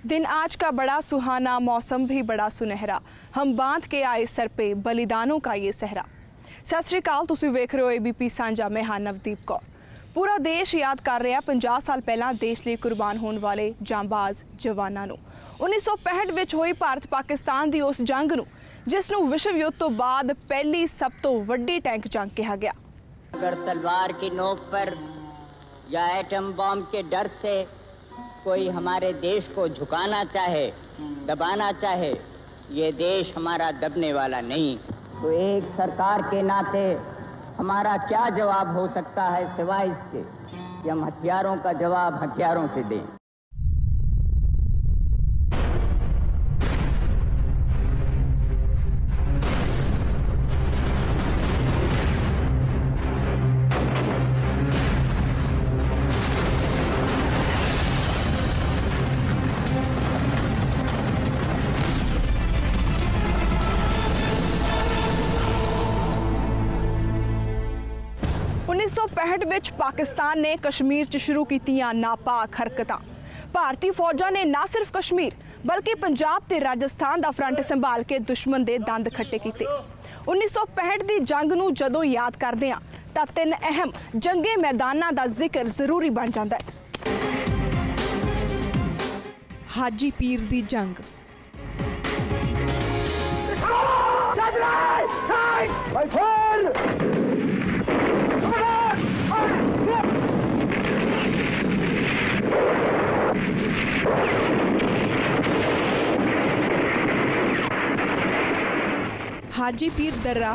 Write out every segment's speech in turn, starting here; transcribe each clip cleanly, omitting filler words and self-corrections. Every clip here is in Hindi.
दिन आज का बड़ा सुहाना, मौसम भी बड़ा सुनहरा, हम बांध के आए सर पे बलिदानों का ये सहरा। सत श्री अकाल, तुसीं वेख रहे हो एबीपी साझा। मैं हां नवदीप कौर। पूरा देश याद कर रहा 50 साल पहला देश लिए कुर्बान होने वाले जांबाज जवानों नूं। 1965 विच हुई भारत पाकिस्तान की उस जंग नूं जिस नूं विश्व युद्ध तो बाद पहली सब तो वड्डी टैंक जंग कहा गया। अगर तलवार की नोक पर या एटम बम के डर से कोई हमारे देश को झुकाना चाहे, दबाना चाहे, ये देश हमारा दबने वाला नहीं। तो एक सरकार के नाते हमारा क्या जवाब हो सकता है सिवाय इसके कि हम हथियारों का जवाब हथियारों से दें। विच पाकिस्तान ने कश्मीर च शुरू कीतियां नापाक हरकतां। भारतीय फौजां ने ना सिर्फ कश्मीर बल्कि पंजाब ते राजस्थान दा फ्रंट संभाल के दुश्मन दे दंद खट्टे कीते। 1965 दी जंग नूं जदों याद करदे हां तां 3 अहम जंगे मैदानां दा जिक्र जरूरी बन जांदा है। हाजी पीर दी जंग, हाजी पीर दर्रा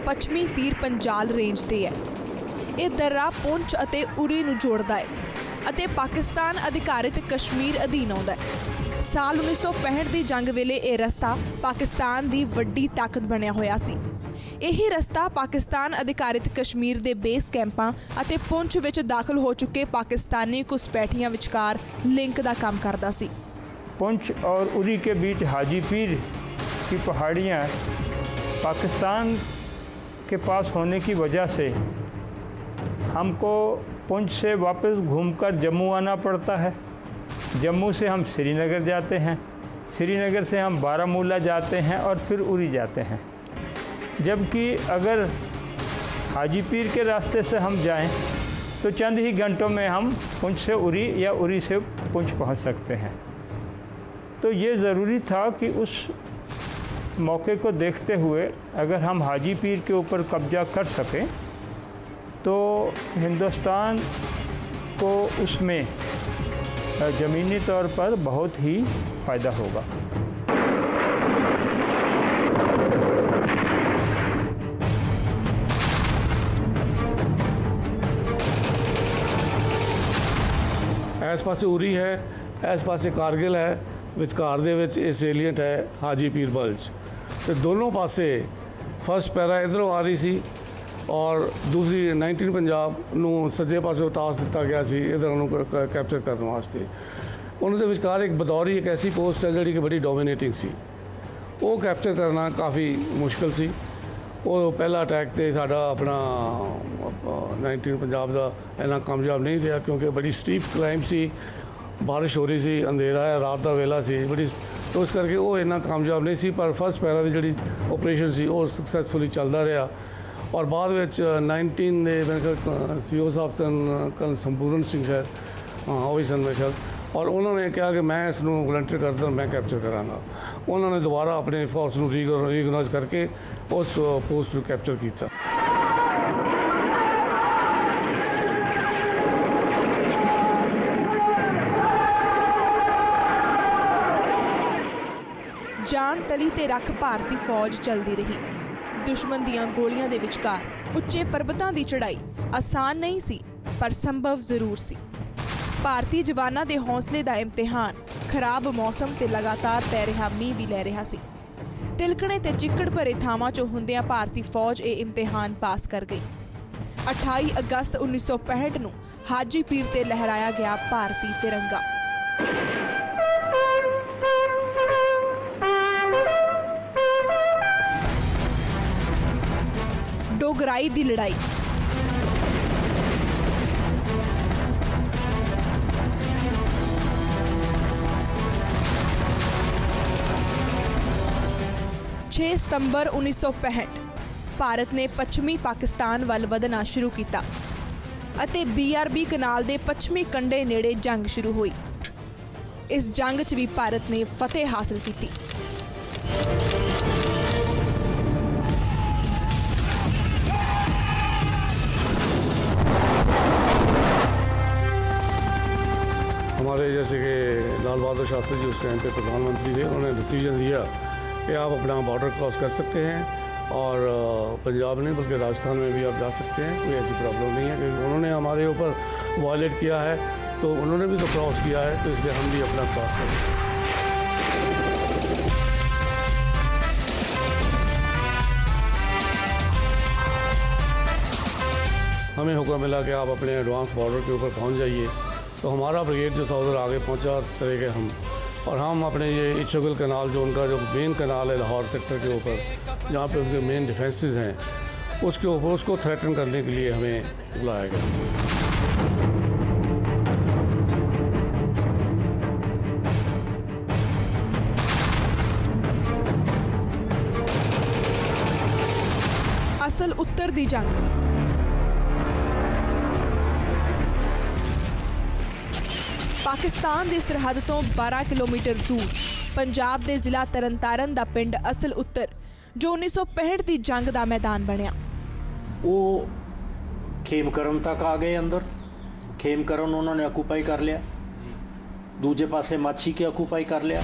पश्चिमी पीर पंजाल रेंज ते है। यह दर्रा पुंछ अते उरी नूं जोड़दा है अते पाकिस्तान अधिकारित कश्मीर अधीन आउंदा है। साल 1965 दी जंग वेले यह रस्ता पाकिस्तान दी वड्डी ताकत बनिया होया सी। यही रस्ता पाकिस्तान अधिकारित कश्मीर दे बेस कैंपां अते पुंछ विच दाखिल हो चुके पाकिस्तानी घुसपैठियां विचकार लिंक दा काम करदा सी। पुंछ और उरी के बीच हाजी पीर की पहाड़ियाँ पाकिस्तान के पास होने की वजह से हमको पुंछ से वापस घूमकर जम्मू आना पड़ता है। जम्मू से हम श्रीनगर जाते हैं, श्रीनगर से हम बारामूला जाते हैं और फिर उरी जाते हैं। जबकि अगर हाजी पीर के रास्ते से हम जाएं तो चंद ही घंटों में हम पुंछ से उरी या उरी से पुंछ पहुंच सकते हैं। तो ये ज़रूरी था कि उस मौके को देखते हुए अगर हम हाजी पीर के ऊपर कब्जा कर सकें तो हिंदुस्तान को उसमें ज़मीनी तौर पर बहुत ही फ़ायदा होगा। इस पासे उरी है, इस पासे कारगिल है, विचकार दे विच ये सेलीएंट है हाजी पीर बल्ज। तो दोनों पासे फर्स्ट पैरा इधरों आ रही सी और दूसरी 19 पंजाब नूं सज्जे पासे टास दिता गया सी इधर कैप्चर करने वास्ते। उन्होंने विचकार एक बदौरी एक ऐसी पोस्ट है जिहड़ी कि बड़ी डोमिनेटिंग सी, वो कैप्चर करना काफ़ी मुश्किल सी। वो पहला अटैक तो साडा अपना 19 पंजाब का इन्ना कामयाब नहीं रहा क्योंकि बड़ी स्टीप क्लाइंब सी, बारिश हो रही सी, अंधेरा है, रात का वेला सी बड़ी, तो इस करके वो इन्ना कामयाब नहीं सी। पर फर्स्ट पैरा की जी ऑपरेशन सी वो सक्सैसफुली चलता रहा और बाद में 19 मेरे CO साहब सन संपूर्ण सिंह शायद, हाँ वही सन मेरे ख्याल, और उन्होंने कहा कि मैं इसनूं वॉलंटियर करता मैं कैप्चर करांगा। उन्होंने दोबारा अपने फोर्स नूं रीऑर्गेनाइज करके उस पोस्ट नूं कैप्चर किया। जान तली ते रख भारती फौज चलती रही। दुश्मन दियां गोलियां दे विचकार उच्चे पर्वतां दी चढ़ाई आसान नहीं सी पर संभव जरूर सी। भारतीय जवानां दे हौसले दा इम्तिहान खराब मौसम ते लगातार पै रहा मींह भी लै रहा सी। तिलकणे ते चिक्कड़ भरे थावां चों हुंदियां भारती फौज ये इम्तिहान पास कर गई। 28 अगस्त 1965 नूं हाजी पीर ते लहराया गया भारती तिरंगा। डोगराई दी लड़ाई, 6 ਸਤੰਬਰ 1965 ਭਾਰਤ ਨੇ ਪੱਛਮੀ ਪਾਕਿਸਤਾਨ ਵੱਲ ਵਧਣਾ ਸ਼ੁਰੂ ਕੀਤਾ ਅਤੇ BRB ਕਨਾਲ ਦੇ ਪੱਛਮੀ ਕੰਢੇ ਨੇੜੇ ਜੰਗ ਸ਼ੁਰੂ ਹੋਈ। ਇਸ ਜੰਗ 'ਚ ਵੀ ਭਾਰਤ ਨੇ ਫਤਿਹ ਹਾਸਲ ਕੀਤੀ। हमारे जैसे कि लाल बहादुर शास्त्री जी उस टाइम पे प्रधानमंत्री थे, उन्होंने डिसीजन लिया कि आप अपना बॉर्डर क्रॉस कर सकते हैं और पंजाब नहीं बल्कि राजस्थान में भी आप जा सकते हैं, कोई ऐसी प्रॉब्लम नहीं है। क्योंकि उन्होंने हमारे ऊपर वायलेट किया है तो उन्होंने भी तो क्रॉस किया है, तो इसलिए हम भी अपना क्रॉस करें। हमें हुक्म मिला कि आप अपने एडवांस बॉर्डर के ऊपर पहुंच जाइए, तो हमारा ब्रिगेड जो था उधर आगे पहुंचा और चले गए हम, और हम अपने ये इच्छुगल कनाल जो उनका जो मेन कनाल है लाहौर सेक्टर के ऊपर, जहाँ पे उनके मेन डिफेंसेस हैं, उसके ऊपर उसको थ्रेटन करने के लिए हमें बुलाया गया। असल उत्तर दी जंग। पाकिस्तान की सरहद तो 12 किलोमीटर दूर पंजाब के जिला तरनतारन का पिंड असल उत्तर जो 1965 की जंग का मैदान बनया। वो खेमकरन तक आ गए, अंदर खेमकरन उन्होंने ऑक्यूपाई कर लिया, दूजे पासे माछी के ऑक्यूपाई कर लिया,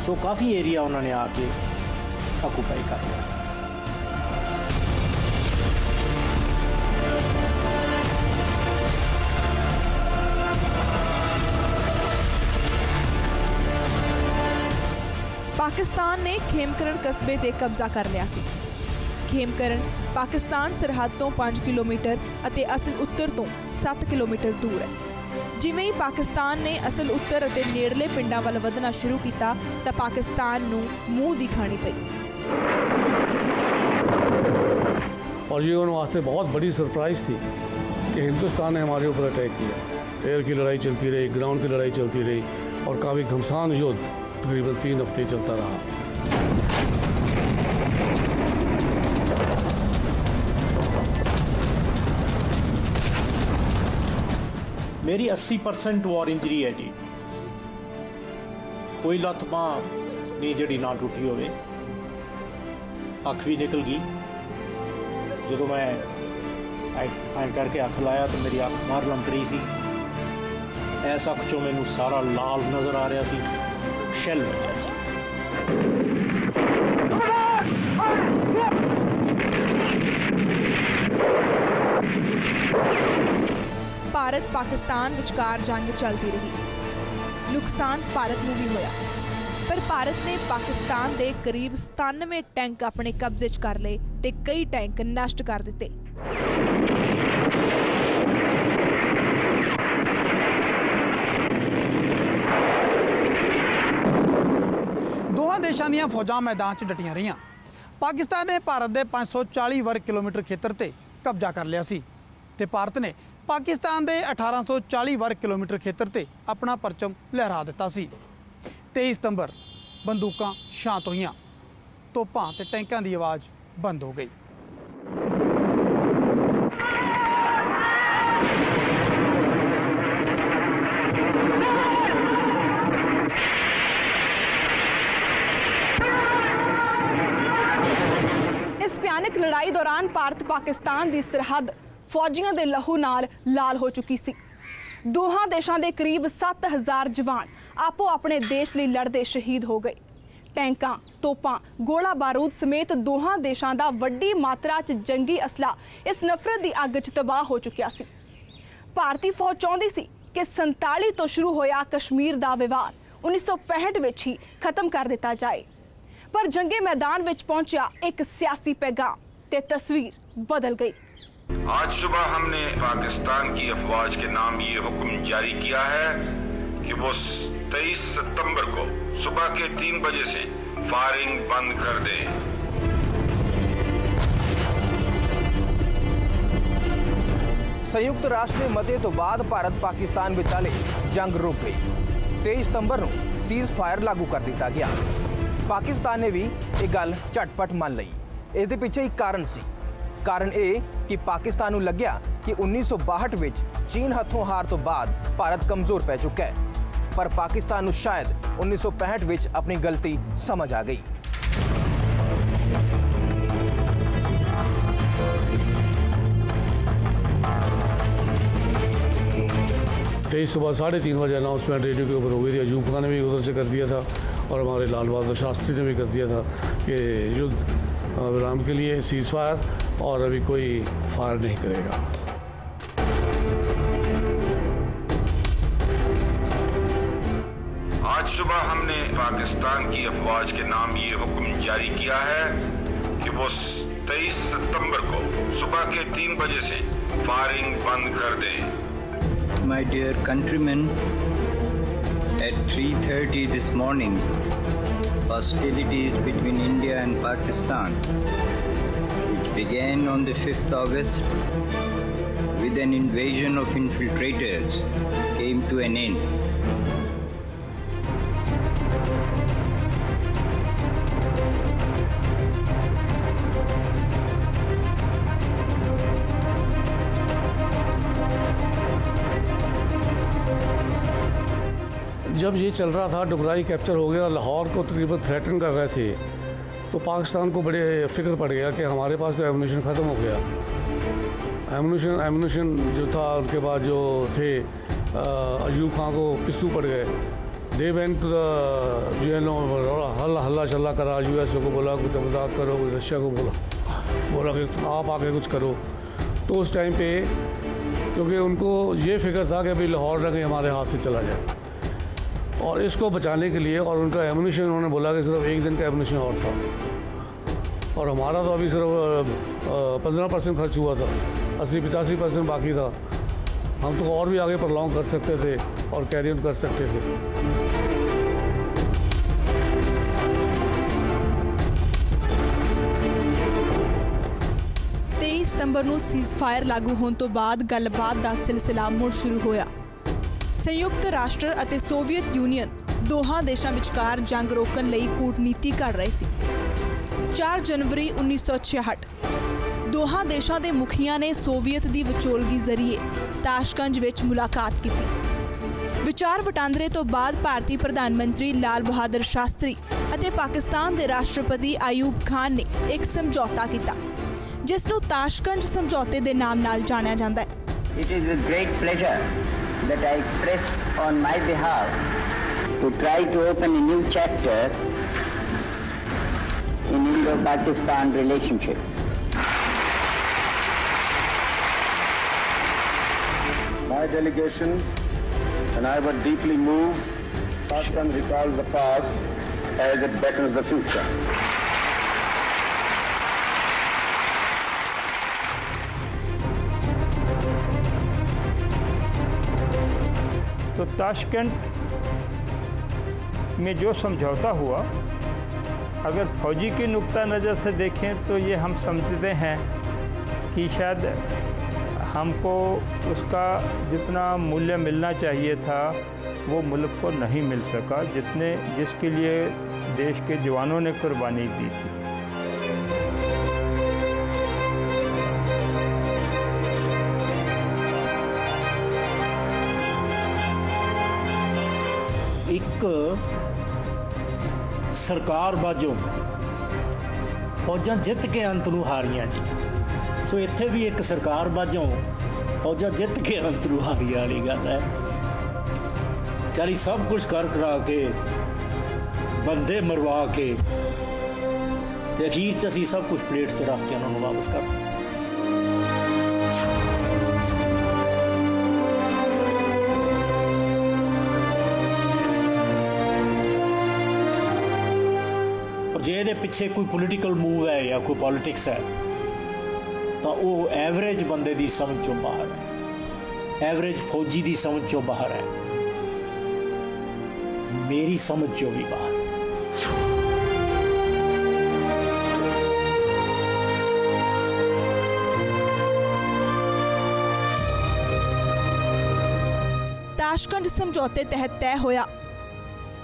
सो काफ़ी एरिया उन्होंने आके ऑक्यूपाई कर लिया। पाकिस्तान ने खेमकरण कस्बे ते कब्जा कर लिया सी। खेमकरण पाकिस्तान सरहद तो 5 किलोमीटर अते असल उत्तर तो 7 किलोमीटर दूर है। जिवें ही पाकिस्तान ने असल उत्तर अते नेड़ले पिंडां वल वधना शुरू किया तां पाकिस्तान नूं मूंह दी खानी पई। और ये उन वास्ते बहुत बड़ी सरप्राइज थी कि हिंदुस्तान ने हमारे ऊपर अटैक किया। एयर की लड़ाई चलती रही, ग्राउंड की लड़ाई चलती रही और काफ़ी घमसान युद्ध तकरीबन 3 हफ्ते चलता रहा। मेरी 80% वॉर इंजरी है जी, कोई लत्त बांह नहीं जड़ी ना टूटी होवे, अख भी निकल गई। जो मैं ऐ करके हथ लाया तो मेरी अख मार लंक रही सी, इस अख चो मैनू सारा लाल नज़र आ रहा सी, शैल बचा सी। भारत पाकिस्तान विचकार जंग चलती रही। नुकसान भारत नूं भी होया, पर भारत ने पाकिस्तान के करीब 97 टैंक अपने कब्जे च कर लए ते कई टैंक नष्ट कर दिते। दोहां देशां दीयां फौजां मैदान च डटियां रहियां। पाकिस्तान ने भारत के 540 वर्ग किलोमीटर खेतर ते कब्जा कर लिया सी ते भारत ने पाकिस्तान के 1840 वर्ग किलोमीटर खेतर ते अपना परचम लहरा दिता सी। 23 सितंबर बंदूकां शांत होईयां, तोपां ते टैंकां की आवाज़ बंद हो गई। इस भयानक लड़ाई दौरान भारत पाकिस्तान की सरहद फौजियों के लहू नाल लाल हो चुकी सी। दोहां देशों के करीब 7000 जवान आपो अपने देश लिए लड़ते शहीद हो गए। टैंकां, तोपां, गोला बारूद समेत दोहां देशों का वड्डी मात्रा च जंगी असला इस नफरत की अग च तबाह हो चुकिया सी। भारतीय फौज चाहती सी कि 47 तो शुरू होया कश्मीर का विवाद 1965 विच ही खत्म कर दिता जाए, पर जंगे मैदान विच पहुंचा एक सियासी पैगाम ते तस्वीर बदल गई। आज सुबह हमने पाकिस्तान की अफवाज के नाम ये हुक्म जारी किया है कि वो 23 सितंबर को सुबह के 3 बजे से फायरिंग बंद कर दें। संयुक्त राष्ट्र के मते तो बाद भारत पाकिस्तान विचाले जंग रुक गई। 23 सितंबर को सीज फायर लागू कर दिता गया। पाकिस्तान ने भी ये गल झटपट मान लई। इसदे पिछे एक कारण सी। कारण ये कि पाकिस्तान नूं लग्या कि 1962 विच चीन हथों हार तो बाद भारत कमजोर पै चुका है, पर पाकिस्तान नूं शायद 1965 विच अपनी गलती समझ आ गई। तेईस सुबह 3:30 बजे अनाउंसमेंट रेडियो के ऊपर हो गई थी। अयूब खान ने भी उधर से कर दिया था और हमारे लाल बहादुर शास्त्री ने भी कर दिया था कि युद्ध विराम के लिए सीज फायर और अभी कोई फायर नहीं करेगा। आज सुबह हमने पाकिस्तान की अफवाज के नाम ये हुक्म जारी किया है कि वो 23 सितंबर को सुबह के 3 बजे से फायरिंग बंद कर दें। My dear countrymen, at 3:30 this morning, hostilities between India and Pakistan, which began on the 5th August with an invasion of infiltrators, came to an end. जब ये चल रहा था, डुगराई कैप्चर हो गया, लाहौर को तकरीबन थ्रेटन कर रहे थे, तो पाकिस्तान को बड़े फिक्र पड़ गया कि हमारे पास तो एमुनेशन ख़त्म हो गया। एमुनेशन जो था, उनके बाद जो थे अयूब खान को पिस्तू पड़ गए। They went to the UNO, हल्ला चल्ला करा, यूएसओ को बोला कुछ मदद करो, रशिया को बोला कि आप आके कुछ करो। तो उस टाइम पे क्योंकि उनको ये फिक्र था कि अभी लाहौर ना कहीं हमारे हाथ से चला जाए, और इसको बचाने के लिए, और उनका एमुनेशन उन्होंने बोला कि सिर्फ 1 दिन का एमुनेशन और था, और हमारा तो अभी सिर्फ 15% खर्च हुआ था, 80-85% बाकी था। हम तो और भी आगे प्रलॉन्ग कर सकते थे और कैरी ऑन कर सकते थे। 23 ਸਤੰਬਰ ਨੂੰ ਸੀਜ਼ਫਾਇਰ ਲਾਗੂ ਹੋਣ ਤੋਂ ਬਾਅਦ ਗੱਲਬਾਤ ਦਾ ਸਿਲਸਿਲਾ ਮੁੜ ਸ਼ੁਰੂ ਹੋਇਆ। ਸੰਯੁਕਤ ਰਾਸ਼ਟਰ ਅਤੇ ਸੋਵੀਅਤ ਯੂਨੀਅਨ ਦੋਹਾਂ ਦੇਸ਼ਾਂ ਵਿਚਕਾਰ ਜੰਗ ਰੋਕਣ ਲਈ ਕੂਟਨੀਤੀ ਘੜ ਰਹੀ ਸੀ। 4 ਜਨਵਰੀ 1966 ਦੋਹਾਂ ਦੇਸ਼ਾਂ ਦੇ ਮੁਖੀਆਂ ਨੇ ਸੋਵੀਅਤ ਦੀ ਵਿਚੋਲਗੀ ਜ਼ਰੀਏ ਤਾਸ਼ਕੰਦ ਵਿੱਚ ਮੁਲਾਕਾਤ ਕੀਤੀ। ਵਿਚਾਰ ਵਟਾਂਦਰੇ ਤੋਂ ਬਾਅਦ ਭਾਰਤੀ ਪ੍ਰਧਾਨ ਮੰਤਰੀ ਲਾਲ ਬਹਾਦਰ ਸ਼ਾਸਤਰੀ ਅਤੇ ਪਾਕਿਸਤਾਨ ਦੇ ਰਾਸ਼ਟਰਪਤੀ ਆਯੂਬ ਖਾਨ ਨੇ ਇੱਕ ਸਮਝੌਤਾ ਕੀਤਾ, ਜਿਸ ਨੂੰ ਤਾਸ਼ਕੰਦ ਸਮਝੌਤੇ ਦੇ ਨਾਮ ਨਾਲ ਜਾਣਿਆ ਜਾਂਦਾ ਹੈ। It is with great pleasure that I express on my behalf to try to open a new chapter in Indo-Pakistan relationship. My delegation and I were deeply moved. Pakistan recalls the past as it beckons the future. तो ताशकंद में जो समझौता हुआ, अगर फौजी की नुक्ता नज़र से देखें तो ये हम समझते हैं कि शायद हमको उसका जितना मूल्य मिलना चाहिए था वो मुल्क को नहीं मिल सका, जिसके लिए देश के जवानों ने कुर्बानी दी थी। एक सरकार बाजों फौजां जित के अंत नूं हारियां जी, सो इत्थे भी एक सरकार बाजों फौजां जित के अंत नूं हारियां वाली गल है। यानी सब कुछ कर करा के बंदे मरवा के ते अखीर च असीं सब कुछ प्लेट ते रख के उन्होंने वापस कर। जे ਇਹਦੇ ਪਿੱਛੇ कोई पोलिटिकल मूव है या कोई पॉलिटिक्स है तो वो एवरेज बंदे की समझ चों बाहर है, एवरेज फौजी की समझ चों बाहर है, मेरी समझ चों भी बाहर। ताशकंद समझौते तहत तय होया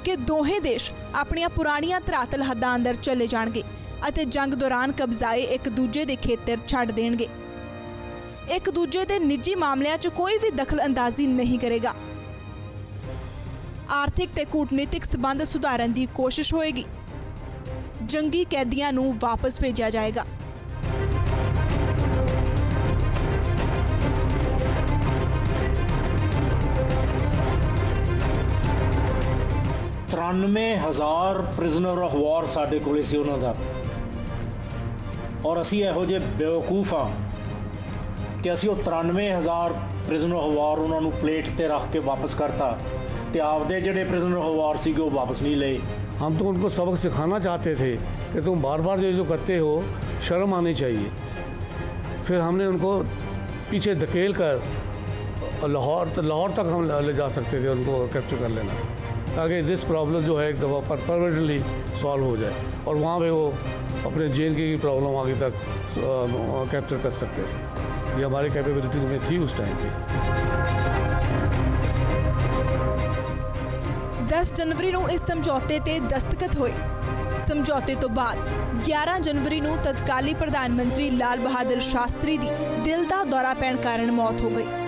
कि दोहें देश अपनियां पुराणियां धरातल हद्दां अंदर चले जाणगे ਅਤੇ जंग दौरान कब्जाए एक दूजे के खेतर छड्ड देणगे। एक दूजे के निजी मामलों च कोई भी दखल अंदाजी नहीं करेगा। आर्थिक ते कूटनीतिक संबंध सुधारन की कोशिश होएगी। जंगी कैदियां नूं वापस भेजा जाएगा। $93,000 ਪ੍ਰਿਜ਼ਨਰ ਆਫ ਵਾਰ ਸਾਡੇ ਕੋਲੇ ਸੀ ਉਹਨਾਂ ਦਾ, ਔਰ ਅਸੀਂ ਇਹੋ ਜਿਹੇ ਬੇਵਕੂਫ ਹਾਂ ਕਿ ਅਸੀਂ ਉਹ 93,000 ਪ੍ਰਿਜ਼ਨਰ ਆਫ ਵਾਰ ਉਹਨਾਂ ਨੂੰ ਪਲੇਟ ਤੇ ਰੱਖ ਕੇ ਵਾਪਸ ਕਰਤਾ ਤੇ ਆਪਦੇ ਜਿਹੜੇ ਪ੍ਰਿਜ਼ਨਰ ਆਫ वार ਸੀਗੇ ਉਹ वापस नहीं ले। हम तो उनको सबक सिखाना चाहते थे कि तुम बार बार जो करते हो शर्म आनी चाहिए। फिर हमने उनको पीछे धकेल कर लाहौर तक हम ले जा सकते थे, उनको कैप्चर कर लेना ताकि दिस प्रॉब्लम जो है एक दफ़ा परमानेंटली सॉल्व हो जाए और वहाँ पे वो अपने जेल की प्रॉब्लम आगे तक कैप्चर कर सकते थे। ये हमारी कैपेबिलिटीज़ में थी उस टाइम पे। 10 जनवरी ਨੂੰ इस समझौते ते दस्तखत होए। समझौते तो बाद 11 जनवरी ਨੂੰ तत्काली प्रधानमंत्री लाल बहादुर शास्त्री दी दिल दा दौरा पैण कारण मौत हो गई।